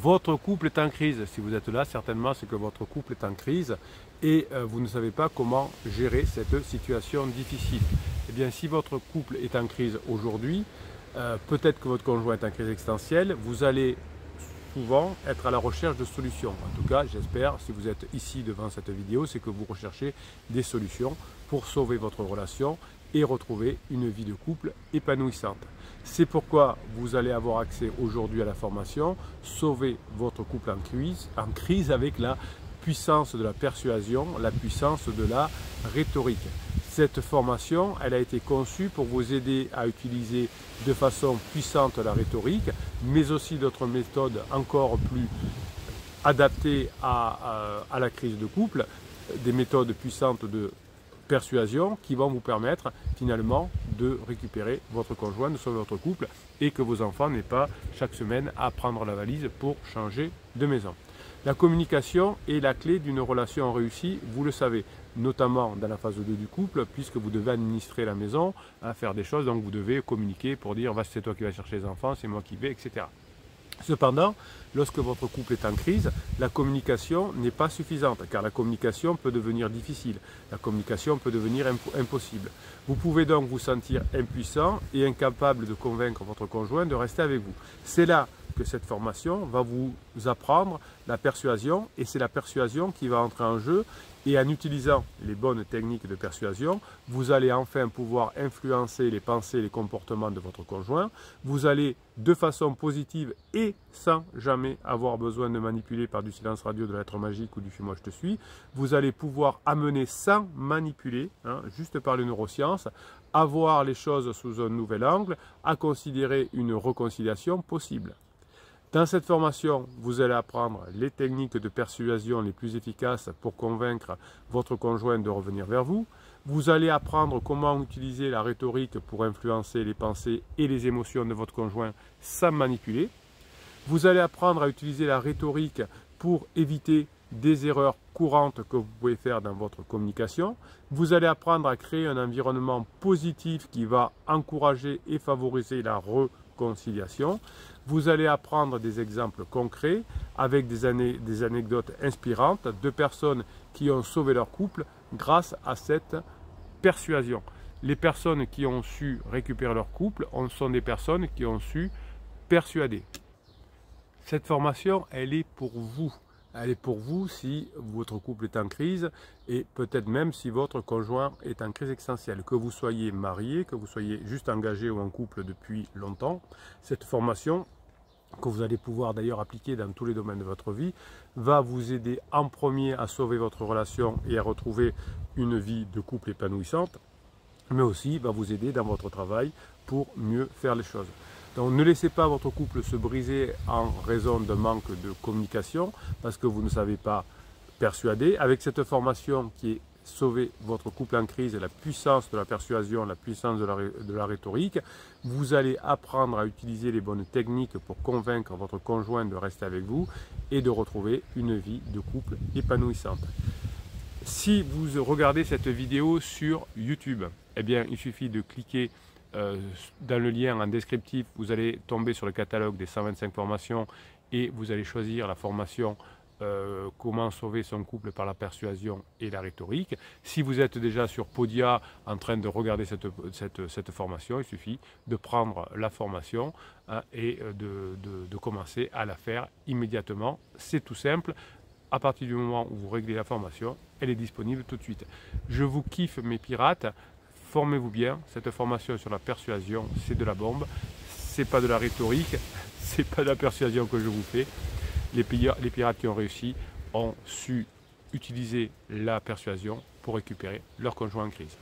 Votre couple est en crise. Si vous êtes là, certainement, c'est que votre couple est en crise et vous ne savez pas comment gérer cette situation difficile. Eh bien, si votre couple est en crise aujourd'hui, peut-être que votre conjoint est en crise existentielle, vous allez souvent être à la recherche de solutions. En tout cas, j'espère, si vous êtes ici devant cette vidéo, c'est que vous recherchez des solutions pour sauver votre relation et retrouver une vie de couple épanouissante. C'est pourquoi vous allez avoir accès aujourd'hui à la formation Sauver votre couple en crise avec la puissance de la persuasion, la puissance de la rhétorique. Cette formation, elle a été conçue pour vous aider à utiliser de façon puissante la rhétorique, mais aussi d'autres méthodes encore plus adaptées à la crise de couple, des méthodes puissantes de persuasion qui vont vous permettre finalement de récupérer votre conjoint, de sauver votre couple et que vos enfants n'aient pas chaque semaine à prendre la valise pour changer de maison. La communication est la clé d'une relation réussie, vous le savez, notamment dans la phase 2 du couple, puisque vous devez administrer la maison, faire des choses, donc vous devez communiquer pour dire c'est toi qui vas chercher les enfants, c'est moi qui vais, etc. Cependant, lorsque votre couple est en crise, la communication n'est pas suffisante, car la communication peut devenir difficile, la communication peut devenir impossible. Vous pouvez donc vous sentir impuissant et incapable de convaincre votre conjoint de rester avec vous. C'est là que cette formation va vous apprendre la persuasion, et c'est la persuasion qui va entrer en jeu. Et en utilisant les bonnes techniques de persuasion, vous allez enfin pouvoir influencer les pensées et les comportements de votre conjoint. Vous allez de façon positive et sans jamais avoir besoin de manipuler par du silence radio, de la lettre magique ou du fais-moi je te suis. Vous allez pouvoir amener sans manipuler, juste par les neurosciences, à voir les choses sous un nouvel angle, à considérer une réconciliation possible. Dans cette formation, vous allez apprendre les techniques de persuasion les plus efficaces pour convaincre votre conjoint de revenir vers vous. Vous allez apprendre comment utiliser la rhétorique pour influencer les pensées et les émotions de votre conjoint sans manipuler. Vous allez apprendre à utiliser la rhétorique pour éviter des erreurs courantes que vous pouvez faire dans votre communication. Vous allez apprendre à créer un environnement positif qui va encourager et favoriser la réconciliation. Vous allez apprendre des exemples concrets avec des anecdotes inspirantes de personnes qui ont sauvé leur couple grâce à cette persuasion. Les personnes qui ont su récupérer leur couple sont des personnes qui ont su persuader. Cette formation, elle est pour vous. Elle est pour vous si votre couple est en crise et peut-être même si votre conjoint est en crise existentielle. Que vous soyez marié, que vous soyez juste engagé ou en couple depuis longtemps, cette formation, que vous allez pouvoir d'ailleurs appliquer dans tous les domaines de votre vie, va vous aider en premier à sauver votre relation et à retrouver une vie de couple épanouissante, mais aussi va vous aider dans votre travail pour mieux faire les choses. Donc ne laissez pas votre couple se briser en raison d'un manque de communication parce que vous ne savez pas persuader. Avec cette formation qui est Sauver votre couple en crise, la puissance de la persuasion, la puissance de la rhétorique, vous allez apprendre à utiliser les bonnes techniques pour convaincre votre conjoint de rester avec vous et de retrouver une vie de couple épanouissante. Si vous regardez cette vidéo sur YouTube, eh bien, il suffit de cliquer dans le lien en descriptif, vous allez tomber sur le catalogue des 125 formations et vous allez choisir la formation comment sauver son couple par la persuasion et la rhétorique. Si vous êtes déjà sur Podia en train de regarder cette formation, il suffit de prendre la formation et de commencer à la faire immédiatement. C'est tout simple. À partir du moment où vous réglez la formation, elle est disponible tout de suite. Je vous kiffe mes pirates. Formez-vous bien, cette formation sur la persuasion, c'est de la bombe, c'est pas de la rhétorique, c'est pas de la persuasion que je vous fais. Les pirates qui ont réussi ont su utiliser la persuasion pour récupérer leur conjoint en crise.